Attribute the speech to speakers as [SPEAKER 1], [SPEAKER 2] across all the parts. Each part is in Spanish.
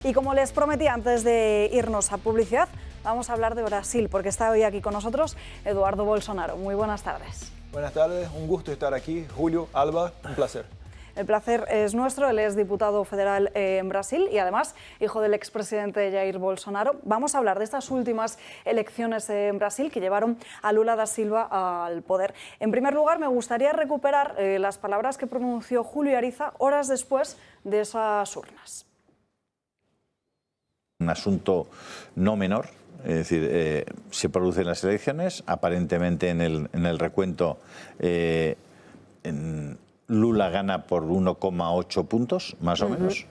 [SPEAKER 1] Y como les prometí antes de irnos a publicidad, vamos a hablar de Brasil, porque está hoy aquí con nosotros Eduardo Bolsonaro. Muy buenas tardes.
[SPEAKER 2] Buenas tardes, un gusto estar aquí. Julio, Alba, un placer.
[SPEAKER 1] El placer es nuestro, él es diputado federal en Brasil y además hijo del expresidente Jair Bolsonaro. Vamos a hablar de estas últimas elecciones en Brasil que llevaron a Lula da Silva al poder. En primer lugar, me gustaría recuperar las palabras que pronunció Julio Ariza horas después de esas urnas.
[SPEAKER 3] Un asunto no menor, es decir, se producen las elecciones, aparentemente en el recuento Lula gana por 1,8 puntos, más o menos,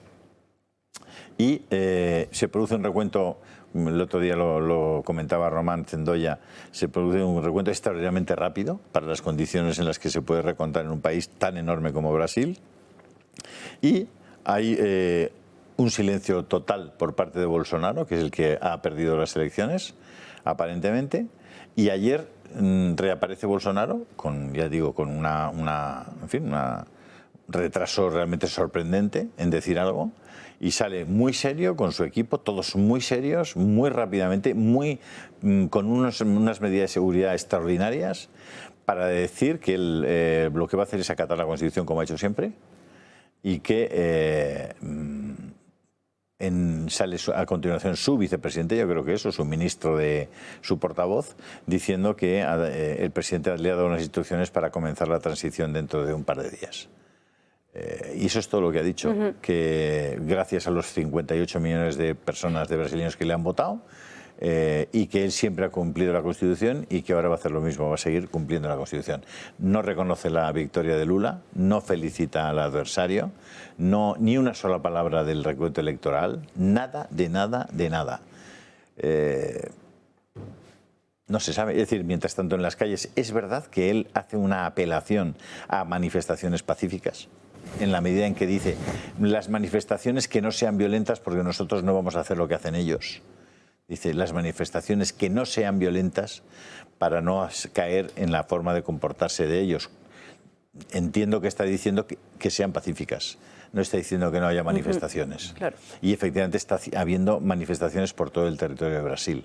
[SPEAKER 3] y se produce un recuento, el otro día lo comentaba Román Cendoya, se produce un recuento extraordinariamente rápido para las condiciones en las que se puede recontar en un país tan enorme como Brasil, y hay un silencio total por parte de Bolsonaro, que es el que ha perdido las elecciones, aparentemente, y ayer reaparece Bolsonaro con, ya digo, con un retraso realmente sorprendente en decir algo, y sale muy serio con su equipo, todos muy serios, muy rápidamente, con unas medidas de seguridad extraordinarias para decir que lo que va a hacer es acatar la Constitución como ha hecho siempre, y que sale a continuación su vicepresidente, yo creo que eso, su ministro, su portavoz, diciendo que el presidente le ha dado unas instrucciones para comenzar la transición dentro de un par de días. Y eso es todo lo que ha dicho, que gracias a los 58 millones de personas, de brasileños que le han votado, y que él siempre ha cumplido la Constitución y que ahora va a hacer lo mismo, va a seguir cumpliendo la Constitución. No reconoce la victoria de Lula, no felicita al adversario, ni una sola palabra del recuento electoral, nada, de nada, de nada. No se sabe, es decir, mientras tanto en las calles, es verdad que él hace una apelación a manifestaciones pacíficas, en la medida en que dice las manifestaciones que no sean violentas porque nosotros no vamos a hacer lo que hacen ellos. Dice, las manifestaciones que no sean violentas para no caer en la forma de comportarse de ellos. Entiendo que está diciendo que sean pacíficas, no está diciendo que no haya manifestaciones.
[SPEAKER 1] Claro.
[SPEAKER 3] Y efectivamente está habiendo manifestaciones por todo el territorio de Brasil.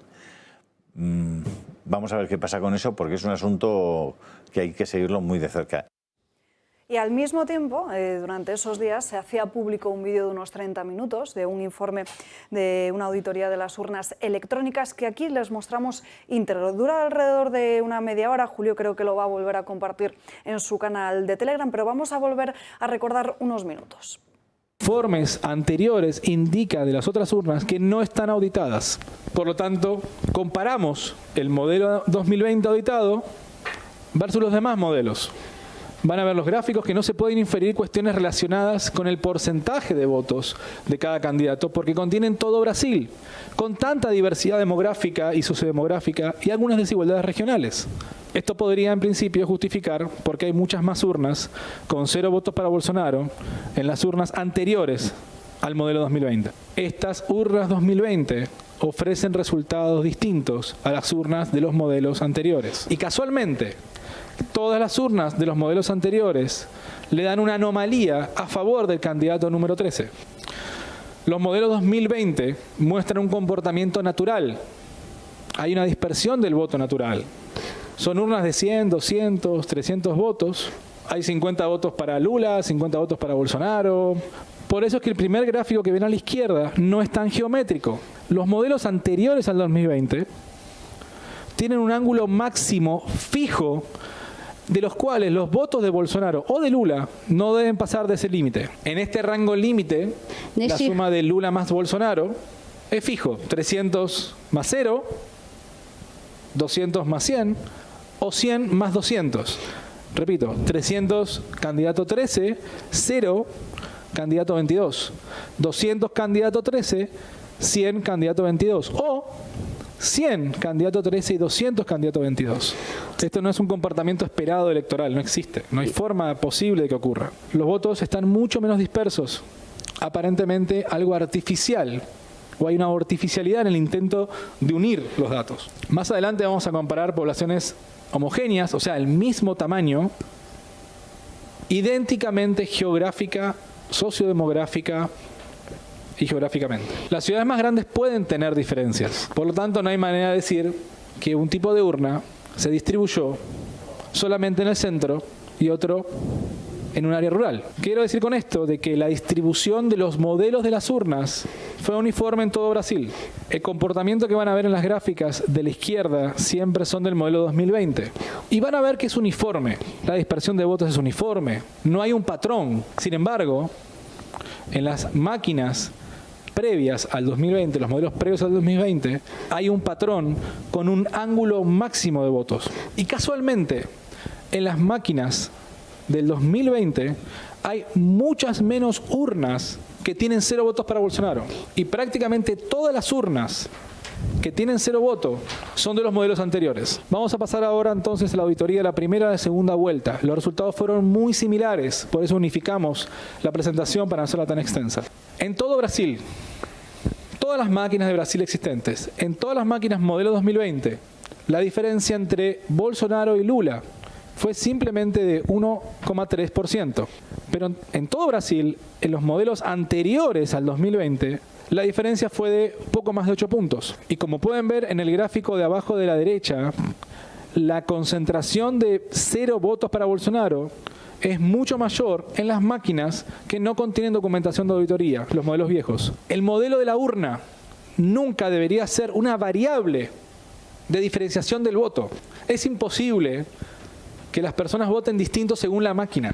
[SPEAKER 3] Vamos a ver qué pasa con eso, porque es un asunto que hay que seguirlo muy de cerca.
[SPEAKER 1] Y al mismo tiempo, durante esos días, se hacía público un vídeo de unos 30 minutos de un informe de una auditoría de las urnas electrónicas que aquí les mostramos íntegro. Dura alrededor de una media hora. Julio creo que lo va a volver a compartir en su canal de Telegram, pero vamos a volver a recordar unos minutos.
[SPEAKER 4] Informes anteriores indica de las otras urnas que no están auditadas. Por lo tanto, comparamos el modelo 2020 auditado versus los demás modelos. Van a ver los gráficos que no se pueden inferir cuestiones relacionadas con el porcentaje de votos de cada candidato porque contienen todo Brasil, con tanta diversidad demográfica y sociodemográfica y algunas desigualdades regionales. Esto podría en principio justificar porque hay muchas más urnas con 0 votos para Bolsonaro en las urnas anteriores al modelo 2020. Estas urnas 2020 ofrecen resultados distintos a las urnas de los modelos anteriores. Y casualmente, todas las urnas de los modelos anteriores le dan una anomalía a favor del candidato número 13. Los modelos 2020 muestran un comportamiento natural. Hay una dispersión del voto natural. Son urnas de 100, 200, 300 votos. Hay 50 votos para Lula, 50 votos para Bolsonaro. Por eso es que el primer gráfico que ven a la izquierda no es tan geométrico. Los modelos anteriores al 2020 tienen un ángulo máximo fijo de los cuales los votos de Bolsonaro o de Lula no deben pasar de ese límite. En este rango límite, la suma de Lula más Bolsonaro es fijo, 300 más 0, 200 más 100 o 100 más 200. Repito, 300 candidato 13, 0 candidato 22, 200 candidato 13, 100 candidato 22 o 100 candidato 13 y 200 candidato 22. Esto no es un comportamiento esperado electoral, no existe. No hay forma posible de que ocurra. Los votos están mucho menos dispersos. Aparentemente algo artificial, o hay una artificialidad en el intento de unir los datos. Más adelante vamos a comparar poblaciones homogéneas, o sea, el mismo tamaño, idénticamente geográfica, sociodemográfica y geográficamente. Las ciudades más grandes pueden tener diferencias. Por lo tanto, no hay manera de decir que un tipo de urna se distribuyó solamente en el centro y otro en un área rural. Quiero decir con esto de que la distribución de los modelos de las urnas fue uniforme en todo Brasil. El comportamiento que van a ver en las gráficas de la izquierda siempre son del modelo 2020. Y van a ver que es uniforme. La dispersión de votos es uniforme. No hay un patrón. Sin embargo, en las máquinas previas al 2020, los modelos previos al 2020, hay un patrón con un ángulo máximo de votos. Y casualmente, en las máquinas del 2020 hay muchas menos urnas que tienen 0 votos para Bolsonaro. Y prácticamente todas las urnas que tienen 0 voto son de los modelos anteriores. Vamos a pasar ahora entonces a la auditoría de la primera y la segunda vuelta. Los resultados fueron muy similares, por eso unificamos la presentación para no hacerla tan extensa. En todo Brasil, todas las máquinas de Brasil existentes, en todas las máquinas modelo 2020, la diferencia entre Bolsonaro y Lula fue simplemente de 1,3%. Pero en todo Brasil, en los modelos anteriores al 2020, la diferencia fue de poco más de 8 puntos. Y como pueden ver en el gráfico de abajo de la derecha, la concentración de 0 votos para Bolsonaro es mucho mayor en las máquinas que no contienen documentación de auditoría, los modelos viejos. El modelo de la urna nunca debería ser una variable de diferenciación del voto. Es imposible que las personas voten distinto según la máquina.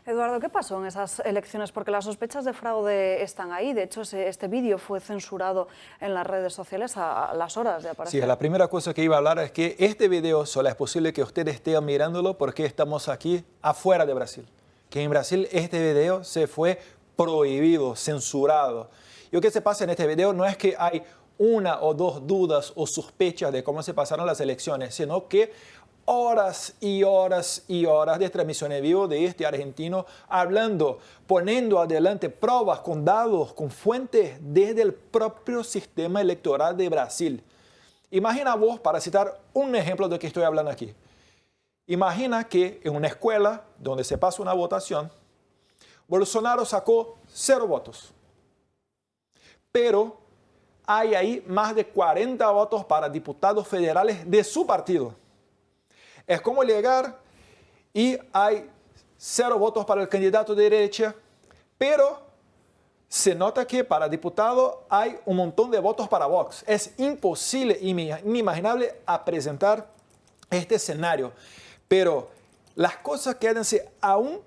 [SPEAKER 1] Eduardo, ¿qué pasó en esas elecciones? Porque las sospechas de fraude están ahí. De hecho, este vídeo fue censurado en las redes sociales a las horas de aparecer.
[SPEAKER 2] Sí, la primera cosa que iba a hablar es que este video solo es posible que ustedes estén mirándolo porque estamos aquí afuera de Brasil. Que en Brasil este video se fue prohibido, censurado. Y lo que se pasa en este video no es que hay una o dos dudas o sospechas de cómo se pasaron las elecciones, sino que horas y horas y horas de transmisión en vivo de este argentino hablando, poniendo adelante pruebas con datos, con fuentes desde el propio sistema electoral de Brasil. Imagina vos, para citar un ejemplo de lo que estoy hablando aquí, imagina que en una escuela donde se pasa una votación, Bolsonaro sacó 0 votos, pero hay ahí más de 40 votos para diputados federales de su partido. Es como llegar y hay 0 votos para el candidato de derecha, pero se nota que para diputado hay un montón de votos para Vox. Es imposible, inimaginable a presentar este escenario. Pero las cosas quedanse aún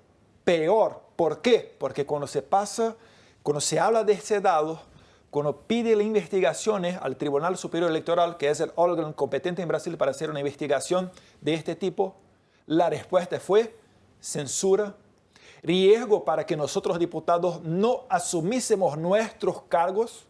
[SPEAKER 2] peor. ¿Por qué? Porque cuando se habla de ese dado, cuando pide las investigaciones al Tribunal Superior Electoral, que es el órgano competente en Brasil para hacer una investigación de este tipo, la respuesta fue censura, riesgo para que nosotros diputados no asumiésemos nuestros cargos.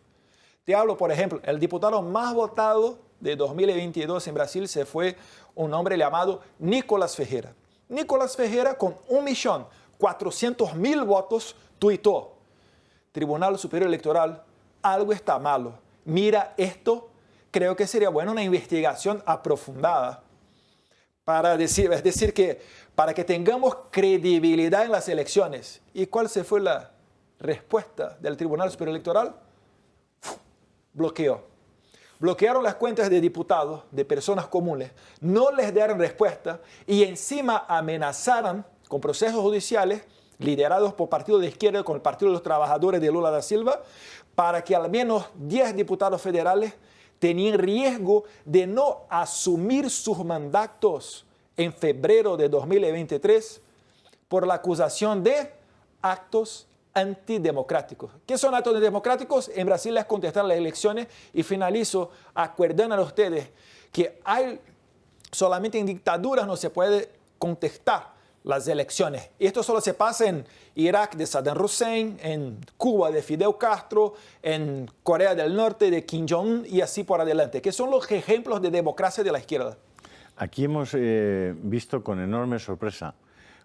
[SPEAKER 2] Te hablo, por ejemplo, el diputado más votado de 2022 en Brasil se fue un hombre llamado Nicolás Ferreira. Nicolás Ferreira, con 1.400.000 votos, tuitó: Tribunal Superior Electoral, algo está malo. Mira esto, creo que sería bueno una investigación aprofundada para decir, es decir, que para que tengamos credibilidad en las elecciones. ¿Y cuál se fue la respuesta del Tribunal Superior Electoral? Bloqueó. Bloquearon las cuentas de diputados, de personas comunes, no les dieron respuesta y encima amenazaron con procesos judiciales liderados por partidos de izquierda con el Partido de los Trabajadores de Lula da Silva, para que al menos 10 diputados federales tenían riesgo de no asumir sus mandatos en febrero de 2023 por la acusación de actos antidemocráticos. ¿Qué son actos antidemocráticos? En Brasil es contestar las elecciones y finalizo acordando a ustedes que solamente en dictaduras no se puede contestar las elecciones. Y esto solo se pasa en Irak de Saddam Hussein, en Cuba de Fidel Castro, en Corea del Norte de Kim Jong-un y así por adelante, que son los ejemplos de democracia de la izquierda.
[SPEAKER 3] Aquí hemos visto con enorme sorpresa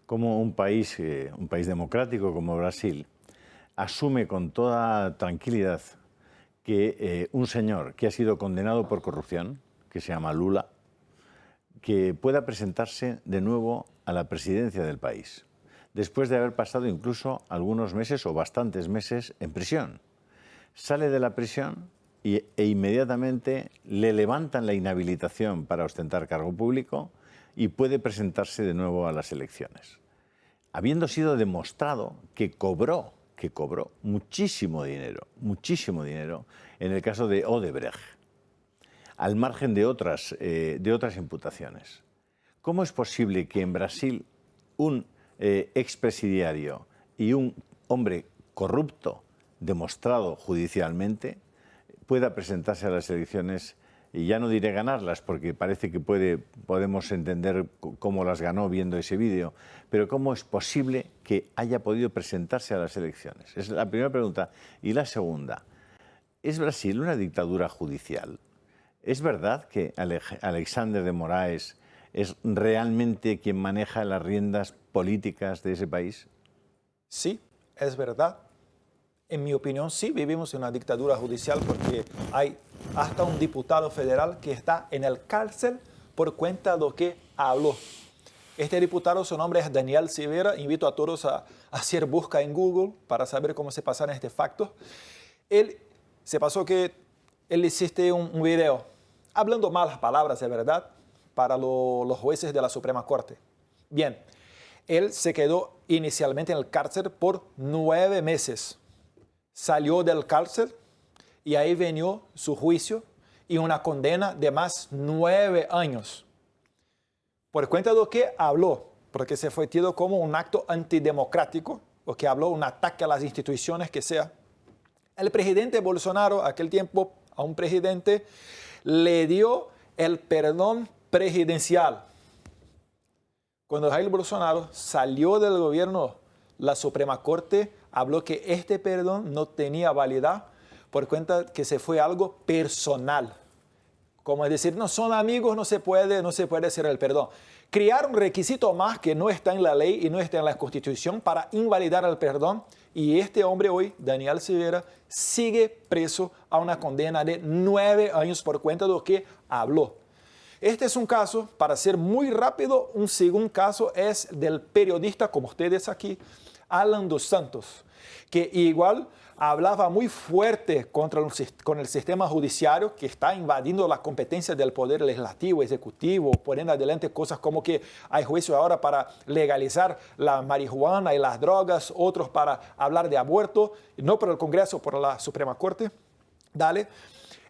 [SPEAKER 3] cómo un país democrático como Brasil asume con toda tranquilidad que un señor que ha sido condenado por corrupción, que se llama Lula, que pueda presentarse de nuevo a la presidencia del país. después de haber pasado incluso algunos meses o bastantes meses en prisión. Sale de la prisión e inmediatamente le levantan la inhabilitación para ostentar cargo público y puede presentarse de nuevo a las elecciones, habiendo sido demostrado que cobró muchísimo dinero en el caso de Odebrecht, al margen de otras imputaciones. ¿Cómo es posible que en Brasil un expresidiario y un hombre corrupto, demostrado judicialmente, pueda presentarse a las elecciones, y ya no diré ganarlas, porque parece que podemos entender cómo las ganó viendo ese vídeo, pero cómo es posible que haya podido presentarse a las elecciones? Es la primera pregunta. Y la segunda, ¿es Brasil una dictadura judicial? ¿Es verdad que Alexandre de Moraes es realmente quien maneja las riendas políticas de ese país?
[SPEAKER 2] Sí, es verdad. En mi opinión, sí vivimos en una dictadura judicial porque hay hasta un diputado federal que está en el cárcel por cuenta de lo que habló. Este diputado, su nombre es Daniel Silveira. Invito a todos a hacer busca en Google para saber cómo se pasaron este facto. Se pasó que él hiciste un video hablando malas palabras de verdad para los jueces de la Suprema Corte. Bien, él se quedó inicialmente en el cárcel por 9 meses. Salió del cárcel y ahí vino su juicio y una condena de más 9 años. Por cuenta de lo que habló, porque se fue tido como un acto antidemocrático, o que habló un ataque a las instituciones que sea. El presidente Bolsonaro, aquel tiempo, a un presidente, le dio el perdón presidencial. Cuando Jair Bolsonaro salió del gobierno, la Suprema Corte habló que este perdón no tenía validez por cuenta que se fue algo personal. Como es decir, no son amigos, no se puede hacer el perdón. Crear un requisito más que no está en la ley y no está en la Constitución para invalidar el perdón. Y este hombre hoy, Daniel Silveira, sigue preso a una condena de 9 años por cuenta de lo que habló. Este es un caso, para ser muy rápido, un segundo caso es del periodista, como ustedes aquí, Alan dos Santos, que igual hablaba muy fuerte con el sistema judiciario que está invadiendo la competencia del poder legislativo, ejecutivo, poniendo adelante cosas como que hay juicio ahora para legalizar la marihuana y las drogas, otros para hablar de aborto, no por el Congreso, por la Suprema Corte. Dale.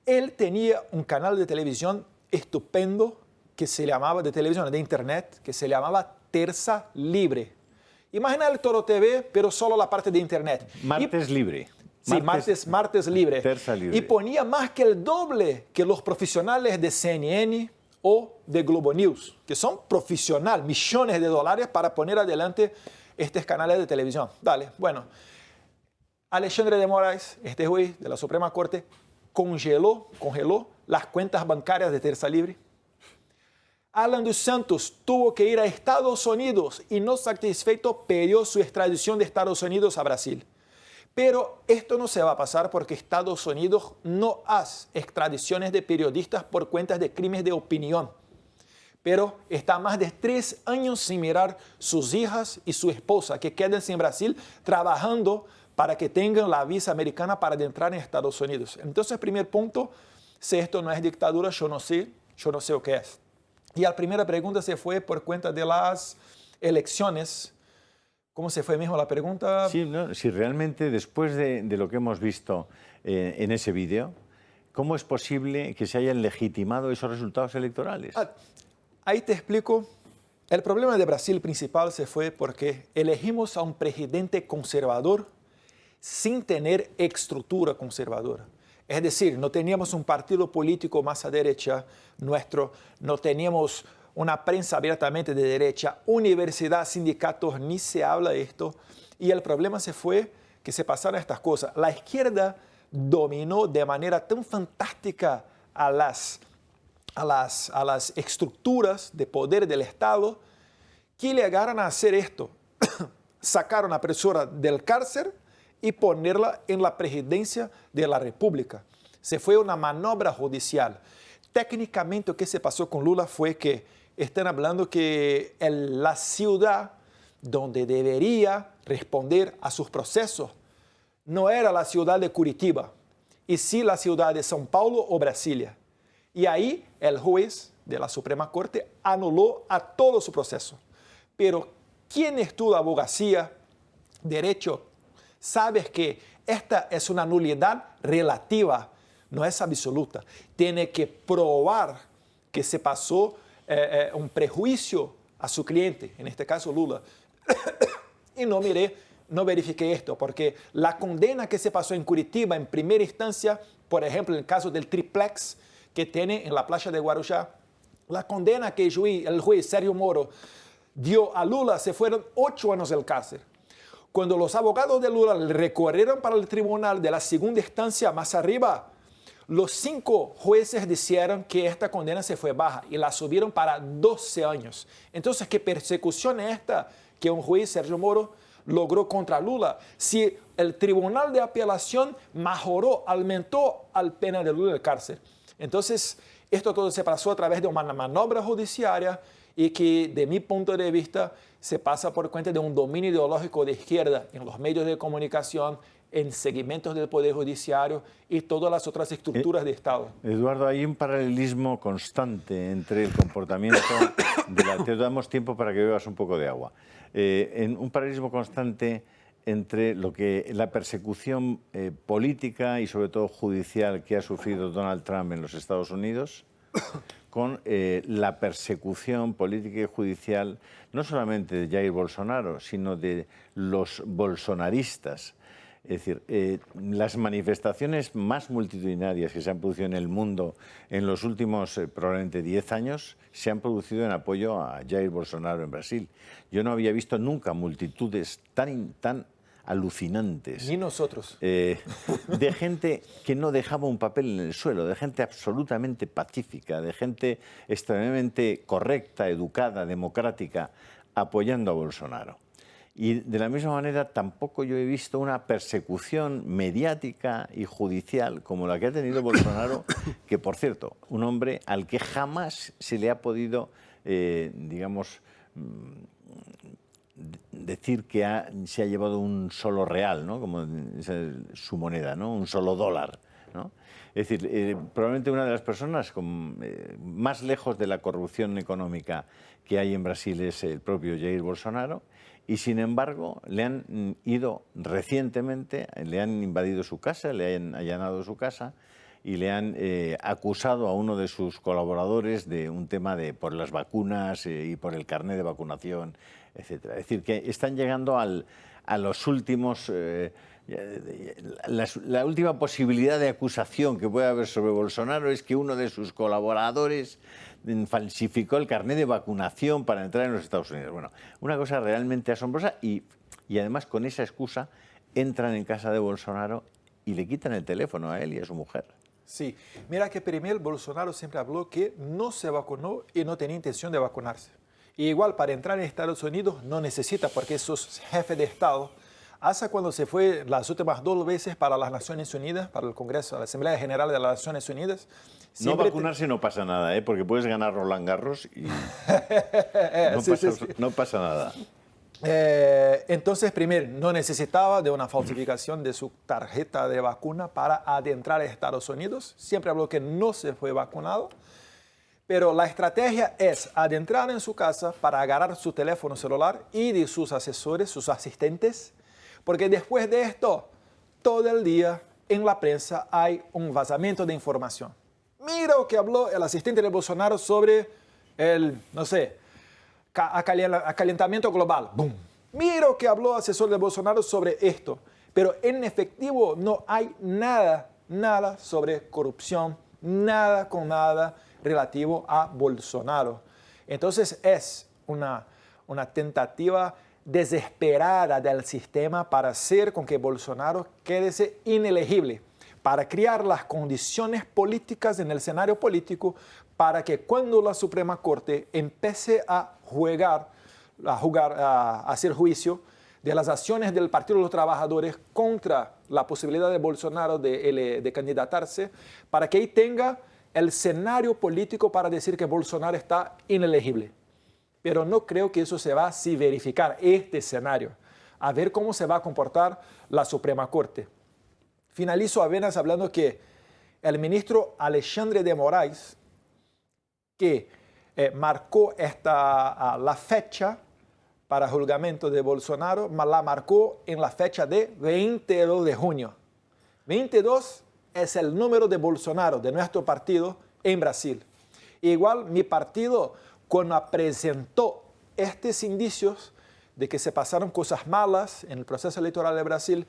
[SPEAKER 2] Él tenía un canal de televisión estupendo que se llamaba, de televisión, de internet, que se llamaba Terça Libre. Imagina el Toro TV, pero solo la parte de internet.
[SPEAKER 3] Martes Libre.
[SPEAKER 2] Sí, martes Libre.
[SPEAKER 3] Terça Libre.
[SPEAKER 2] Y ponía más que el doble que los profesionales de CNN o de Globo News, que son profesionales, millones de dólares para poner adelante estos canales de televisión. Dale, bueno. Alexandre de Moraes, este juez de la Suprema Corte, congeló las cuentas bancarias de Terça Libre. Alan dos Santos tuvo que ir a Estados Unidos y no satisfecho pidió su extradición de Estados Unidos a Brasil. Pero esto no se va a pasar porque Estados Unidos no hace extradiciones de periodistas por cuentas de crímenes de opinión. Pero está más de 3 años sin mirar sus hijas y su esposa que quedan en Brasil trabajando para que tengan la visa americana para entrar en Estados Unidos. Entonces, primer punto, si esto no es dictadura, yo no sé lo que es. Y la primera pregunta se fue por cuenta de las elecciones. ¿Cómo se fue mismo la pregunta?
[SPEAKER 3] Sí, no, si realmente después de lo que hemos visto en ese vídeo, ¿cómo es posible que se hayan legitimado esos resultados electorales?
[SPEAKER 2] Ahí te explico. El problema de Brasil principal se fue porque elegimos a un presidente conservador sin tener estructura conservadora. Es decir, no teníamos un partido político más a derecha nuestro, no teníamos una prensa abiertamente de derecha, universidad, sindicatos, ni se habla de esto. Y el problema se fue que se pasaron estas cosas. La izquierda dominó de manera tan fantástica a las estructuras de poder del Estado que llegaron a hacer esto. Sacaron a la persona del cárcel y ponerla en la presidencia de la República. Se fue una maniobra judicial. Técnicamente, lo que se pasó con Lula fue que están hablando que la ciudad donde debería responder a sus procesos no era la ciudad de Curitiba, y sí la ciudad de São Paulo o Brasilia. Y ahí el juez de la Suprema Corte anuló a todo su proceso. Pero quien estudia abogacía, derecho, sabe que esta es una nulidad relativa, no es absoluta. Tiene que probar que se pasó un prejuicio a su cliente, en este caso Lula. Y no verifiqué esto, porque la condena que se pasó en Curitiba en primera instancia, por ejemplo, en el caso del triplex que tiene en la playa de Guarujá, la condena que el juez Sergio Moro dio a Lula se fueron 8 años del cárcel. Cuando los abogados de Lula recorrieron para el tribunal de la segunda instancia más arriba, los 5 jueces dijeron que esta condena se fue baja y la subieron para 12 años. Entonces, ¿qué persecución es esta que un juez, Sergio Moro, logró contra Lula? Si el tribunal de apelación mejoró, aumentó la pena de Lula en la cárcel. Entonces, esto todo se pasó a través de una maniobra judiciaria y que, de mi punto de vista, se pasa por cuenta de un dominio ideológico de izquierda en los medios de comunicación, en segmentos del Poder Judiciario y todas las otras estructuras de Estado.
[SPEAKER 3] Eduardo, hay un paralelismo constante entre el comportamiento de la... Te damos tiempo para que bebas un poco de agua. Un paralelismo constante entre lo que la persecución política y sobre todo judicial que ha sufrido Donald Trump en los Estados Unidos con la persecución política y judicial no solamente de Jair Bolsonaro, sino de los bolsonaristas. Es decir, las manifestaciones más multitudinarias que se han producido en el mundo en los últimos probablemente 10 años se han producido en apoyo a Jair Bolsonaro en Brasil. Yo no había visto nunca multitudes tan alucinantes.
[SPEAKER 2] Ni nosotros.
[SPEAKER 3] De gente que no dejaba un papel en el suelo, de gente absolutamente pacífica, de gente extremadamente correcta, educada, democrática, apoyando a Bolsonaro. Y de la misma manera tampoco yo he visto una persecución mediática y judicial como la que ha tenido Bolsonaro, que por cierto, un hombre al que jamás se le ha podido, digamos, decir que se ha llevado un solo real, ¿no? Como es su moneda, ¿no? Un solo dólar, ¿no? Es decir, probablemente una de las personas más lejos de la corrupción económica que hay en Brasil es el propio Jair Bolsonaro. Y sin embargo, le han ido recientemente, le han invadido su casa, le han allanado su casa y le han acusado a uno de sus colaboradores de un tema por las vacunas y por el carnet de vacunación, etc. Es decir, que están llegando a los últimos... La última posibilidad de acusación que puede haber sobre Bolsonaro es que uno de sus colaboradores falsificó el carnet de vacunación para entrar en los Estados Unidos. Bueno, una cosa realmente asombrosa y además con esa excusa entran en casa de Bolsonaro y le quitan el teléfono a él y a su mujer.
[SPEAKER 2] Sí, mira que primero Bolsonaro siempre habló que no se vacunó y no tenía intención de vacunarse. Y igual para entrar en Estados Unidos no necesita porque es jefe de Estado. Hasta cuando se fue las últimas 2 veces para las Naciones Unidas, para el Congreso, la Asamblea General de las Naciones Unidas.
[SPEAKER 3] No vacunarse no pasa nada, porque puedes ganar Roland Garros y no pasa nada.
[SPEAKER 2] Entonces, primero, no necesitaba de una falsificación de su tarjeta de vacuna para adentrar a Estados Unidos. Siempre habló que no se fue vacunado. Pero la estrategia es adentrar en su casa para agarrar su teléfono celular y de sus asesores, sus asistentes, porque después de esto, todo el día en la prensa hay un vazamiento de información. Mira lo que habló el asistente de Bolsonaro sobre el, no sé, acalentamiento global. ¡Bum! Mira lo que habló el asesor de Bolsonaro sobre esto. Pero en efectivo no hay nada sobre corrupción, nada relativo a Bolsonaro. Entonces es una tentativa desesperada del sistema para hacer con que Bolsonaro quede inelegible, para crear las condiciones políticas en el escenario político para que cuando la Suprema Corte empiece a hacer juicio de las acciones del Partido de los Trabajadores contra la posibilidad de Bolsonaro de candidatarse, para que ahí tenga el escenario político para decir que Bolsonaro está inelegible. pero no creo que eso se va a así verificar, este escenario, a ver cómo se va a comportar la Suprema Corte. Finalizo apenas hablando que el ministro Alexandre de Moraes, que marcó la fecha para julgamento de Bolsonaro, la marcó en la fecha de 22 de junio. 22 es el número de Bolsonaro, de nuestro partido, en Brasil. Igual mi partido, cuando presentó estos indicios de que se pasaron cosas malas en el proceso electoral de Brasil,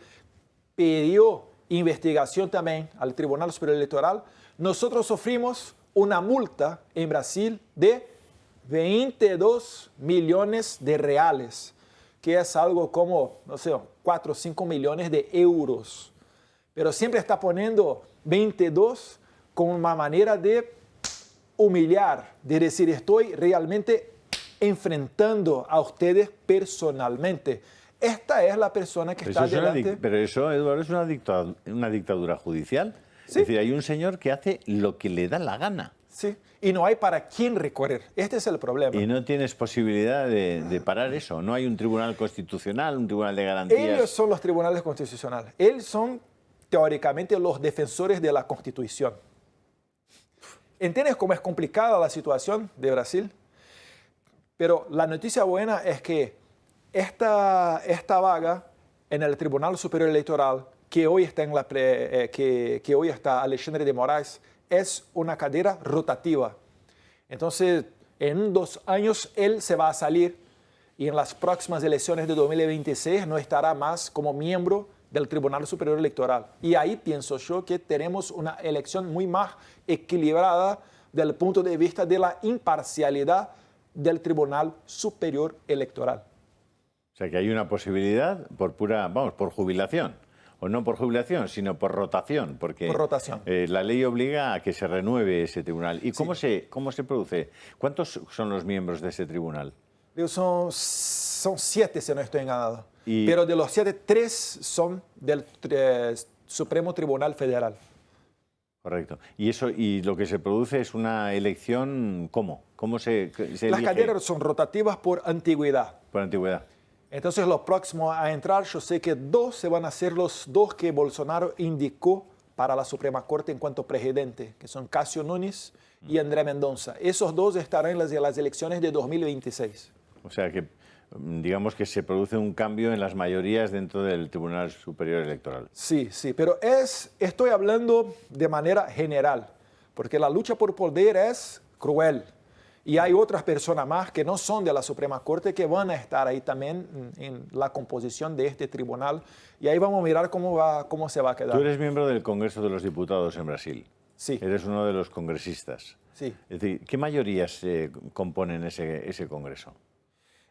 [SPEAKER 2] pidió investigación también al Tribunal Superior Electoral. Nosotros sufrimos una multa en Brasil de 22 millones de reales, que es algo como, no sé, 4 o 5 millones de euros. Pero siempre está poniendo 22 como una manera de humillar, de decir, estoy realmente enfrentando a ustedes personalmente. Esta es la persona que está delante.
[SPEAKER 3] Pero eso, Eduardo, es una dictadura judicial.
[SPEAKER 2] Sí.
[SPEAKER 3] Es decir, hay un señor que hace lo que le da la gana.
[SPEAKER 2] Sí, y no hay para quién recorrer. Este es el problema.
[SPEAKER 3] Y no tienes posibilidad de parar eso. No hay un tribunal constitucional, un tribunal de garantías.
[SPEAKER 2] Ellos son los tribunales constitucionales. Ellos son, teóricamente, los defensores de la Constitución. ¿Entiendes cómo es complicada la situación de Brasil? Pero la noticia buena es que esta vaga en el Tribunal Superior Electoral, que hoy está, que hoy está Alexandre de Moraes, es una cadera rotativa. Entonces, en 2 años él se va a salir y en las próximas elecciones de 2026 no estará más como miembro del Tribunal Superior Electoral. Y ahí pienso yo que tenemos una elección muy más equilibrada desde el punto de vista de la imparcialidad del Tribunal Superior Electoral.
[SPEAKER 3] O sea, que hay una posibilidad por jubilación. O no por jubilación, sino por rotación, porque
[SPEAKER 2] por rotación.
[SPEAKER 3] La ley obliga a que se renueve ese tribunal. ¿Y cómo se produce? ¿Cuántos son los miembros de ese tribunal?
[SPEAKER 2] Son 7, si no estoy enganado. Pero de los 7, 3 son del Supremo Tribunal Federal.
[SPEAKER 3] Correcto. Y lo que se produce es una elección, ¿cómo? ¿Cómo se elige?
[SPEAKER 2] Las caderas son rotativas por antigüedad.
[SPEAKER 3] Por antigüedad.
[SPEAKER 2] Entonces, los próximos a entrar, yo sé que 2 se van a ser los 2 que Bolsonaro indicó para la Suprema Corte en cuanto presidente, que son Cássio Nunes y André Mendonça. Esos 2 estarán en las elecciones de 2026.
[SPEAKER 3] O sea que, digamos que se produce un cambio en las mayorías dentro del Tribunal Superior Electoral.
[SPEAKER 2] Sí, pero estoy hablando de manera general, porque la lucha por poder es cruel. Y hay otras personas más que no son de la Suprema Corte que van a estar ahí también en la composición de este tribunal. Y ahí vamos a mirar cómo se va a quedar.
[SPEAKER 3] Tú eres miembro del Congreso de los Diputados en Brasil.
[SPEAKER 2] Sí.
[SPEAKER 3] Eres uno de los congresistas.
[SPEAKER 2] Sí.
[SPEAKER 3] Es decir, ¿qué mayorías componen ese Congreso?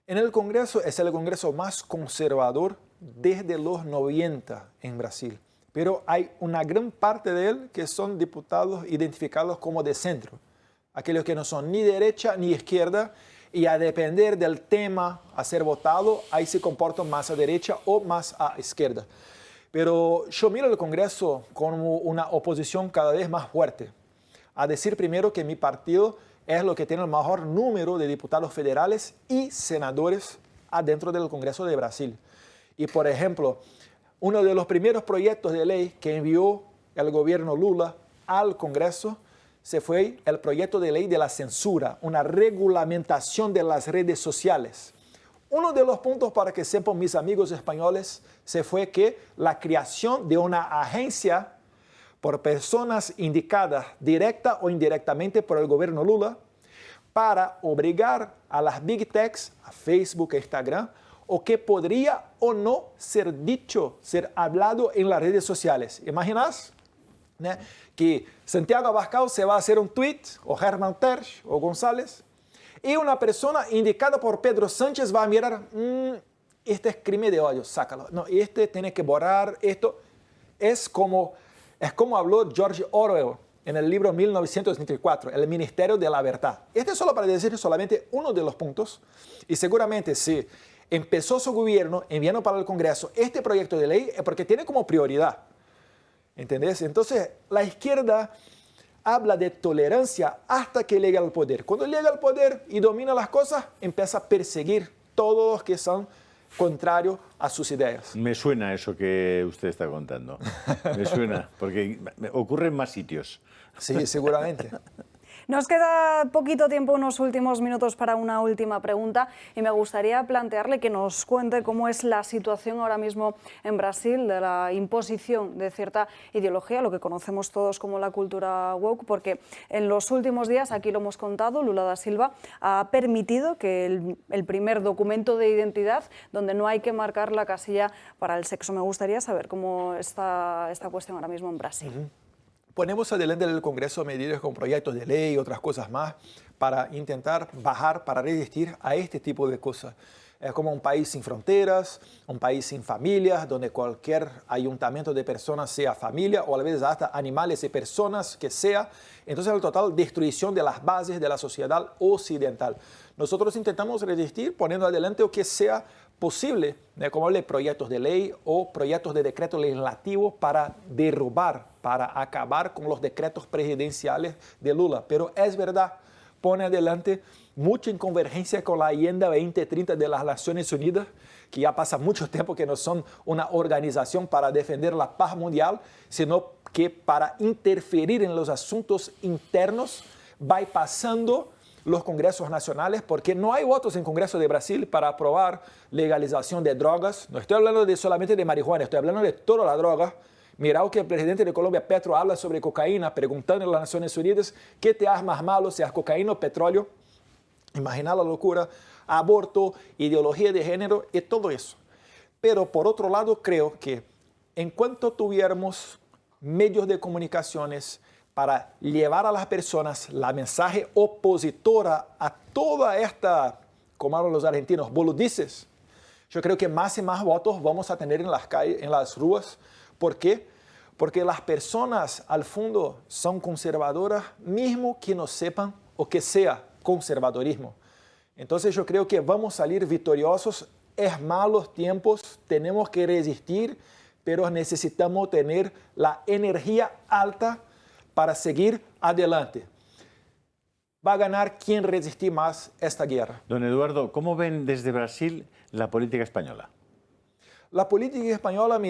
[SPEAKER 2] En el Congreso es el Congreso más conservador desde los 90 en Brasil. Pero hay una gran parte de él que son diputados identificados como de centro. Aquellos que no son ni derecha ni izquierda, y a depender del tema a ser votado, ahí se comportan más a derecha o más a izquierda. Pero yo miro el Congreso como una oposición cada vez más fuerte. A decir primero que mi partido es lo que tiene el mejor número de diputados federales y senadores adentro del Congreso de Brasil. Y por ejemplo, uno de los primeros proyectos de ley que envió el gobierno Lula al Congreso se fue el proyecto de ley de la censura, una regulamentación de las redes sociales. Uno de los puntos, para que sepan mis amigos españoles, se fue que la creación de una agencia por personas indicadas directa o indirectamente por el gobierno Lula para obligar a las big techs, a Facebook e Instagram, o que podría o no ser dicho, ser hablado en las redes sociales. ¿Imaginas? Que Santiago Abascal se va a hacer un tweet, o Herman Terch, o González, y una persona indicada por Pedro Sánchez va a mirar, este es crimen de odio, sácalo. No, este tiene que borrar esto. Es como habló George Orwell en el libro 1984, El Ministerio de la Verdad. Este es solo para decir solamente uno de los puntos, y seguramente si empezó su gobierno enviando para el Congreso este proyecto de ley es porque tiene como prioridad. ¿Entendés? Entonces, la izquierda habla de tolerancia hasta que llega al poder. Cuando llega al poder y domina las cosas, empieza a perseguir todos los que son contrarios a sus ideas.
[SPEAKER 3] Me suena eso que usted está contando. Me suena, porque ocurre en más sitios.
[SPEAKER 2] Sí, seguramente.
[SPEAKER 1] Nos queda poquito tiempo, unos últimos minutos para una última pregunta y me gustaría plantearle que nos cuente cómo es la situación ahora mismo en Brasil de la imposición de cierta ideología, lo que conocemos todos como la cultura woke, porque en los últimos días, aquí lo hemos contado, Lula da Silva ha permitido que el primer documento de identidad donde no hay que marcar la casilla para el sexo. Me gustaría saber cómo está esta cuestión ahora mismo en Brasil.
[SPEAKER 2] Ponemos adelante en el Congreso medidas con proyectos de ley y otras cosas más para intentar bajar, para resistir a este tipo de cosas. Es como un país sin fronteras, un país sin familias, donde cualquier ayuntamiento de personas sea familia o a veces hasta animales y personas que sea. Entonces, la total destrucción de las bases de la sociedad occidental. Nosotros intentamos resistir poniendo adelante lo que sea posible, como de proyectos de ley o proyectos de decreto legislativo para derrubar, para acabar con los decretos presidenciales de Lula. Pero es verdad, pone adelante mucha inconvergencia con la Agenda 2030 de las Naciones Unidas, que ya pasa mucho tiempo que no son una organización para defender la paz mundial, sino que para interferir en los asuntos internos, bypassando los congresos nacionales, porque no hay votos en Congreso de Brasil para aprobar legalización de drogas. No estoy hablando solamente de marihuana, estoy hablando de toda la droga. Mira que el presidente de Colombia, Petro, habla sobre cocaína, preguntando en las Naciones Unidas qué te hace más malo, si es cocaína o petróleo. Imagina la locura, aborto, ideología de género y todo eso. Pero por otro lado, creo que en cuanto tuviéramos medios de comunicaciones para llevar a las personas la mensaje opositora a toda esta, como hablan los argentinos, boludices, yo creo que más y más votos vamos a tener en las calles, en las ruas. ¿Por qué? Porque las personas al fondo son conservadoras, mismo que no sepan o que sea conservadorismo. Entonces yo creo que vamos a salir victoriosos. Es malos tiempos, tenemos que resistir, pero necesitamos tener la energía alta para seguir adelante. Va a ganar quien resistir más esta guerra.
[SPEAKER 3] Don Eduardo, ¿cómo ven desde Brasil la política española?
[SPEAKER 2] La política española,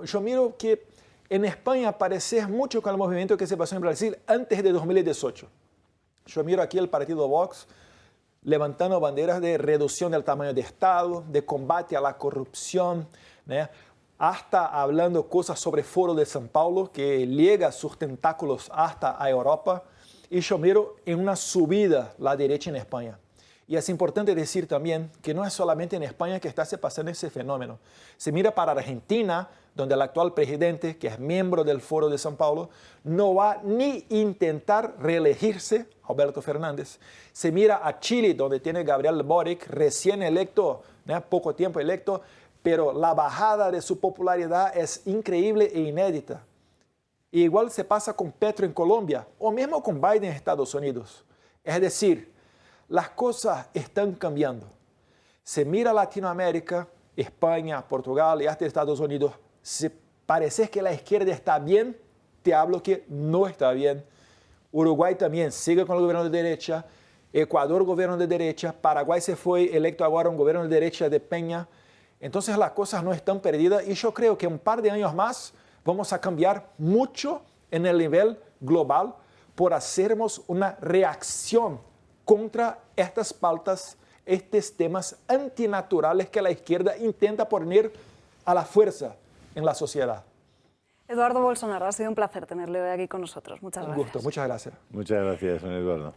[SPEAKER 2] yo miro que en España parece mucho con el movimiento que se pasó en Brasil antes de 2018. Yo miro aquí el partido Vox levantando banderas de reducción del tamaño de Estado, de combate a la corrupción, ¿no? Hasta hablando cosas sobre Foro de São Paulo, que llega sus tentáculos hasta a Europa. Y yo miro en una subida la derecha en España. Y es importante decir también que no es solamente en España que está se pasando ese fenómeno. Se mira para Argentina, donde el actual presidente, que es miembro del Foro de São Paulo, no va ni intentar reelegirse, Alberto Fernández. Se mira a Chile, donde tiene Gabriel Boric, recién electo, ¿no? Poco tiempo electo, pero la bajada de su popularidad es increíble e inédita. Y igual se pasa con Petro en Colombia, o mismo con Biden en Estados Unidos. Es decir, las cosas están cambiando. Se mira Latinoamérica, España, Portugal y hasta Estados Unidos, si parece que la izquierda está bien, te hablo que no está bien. Uruguay también sigue con el gobierno de derecha, Ecuador gobierno de derecha, Paraguay se fue electo ahora un gobierno de derecha de Peña. Entonces las cosas no están perdidas y yo creo que un par de años más vamos a cambiar mucho en el nivel global por hacernos una reacción contra estas pautas, estos temas antinaturales que la izquierda intenta poner a la fuerza en la sociedad.
[SPEAKER 1] Eduardo Bolsonaro, ha sido un placer tenerle hoy aquí con nosotros. Muchas gracias.
[SPEAKER 2] Un gusto, muchas gracias.
[SPEAKER 3] Muchas gracias, don Eduardo.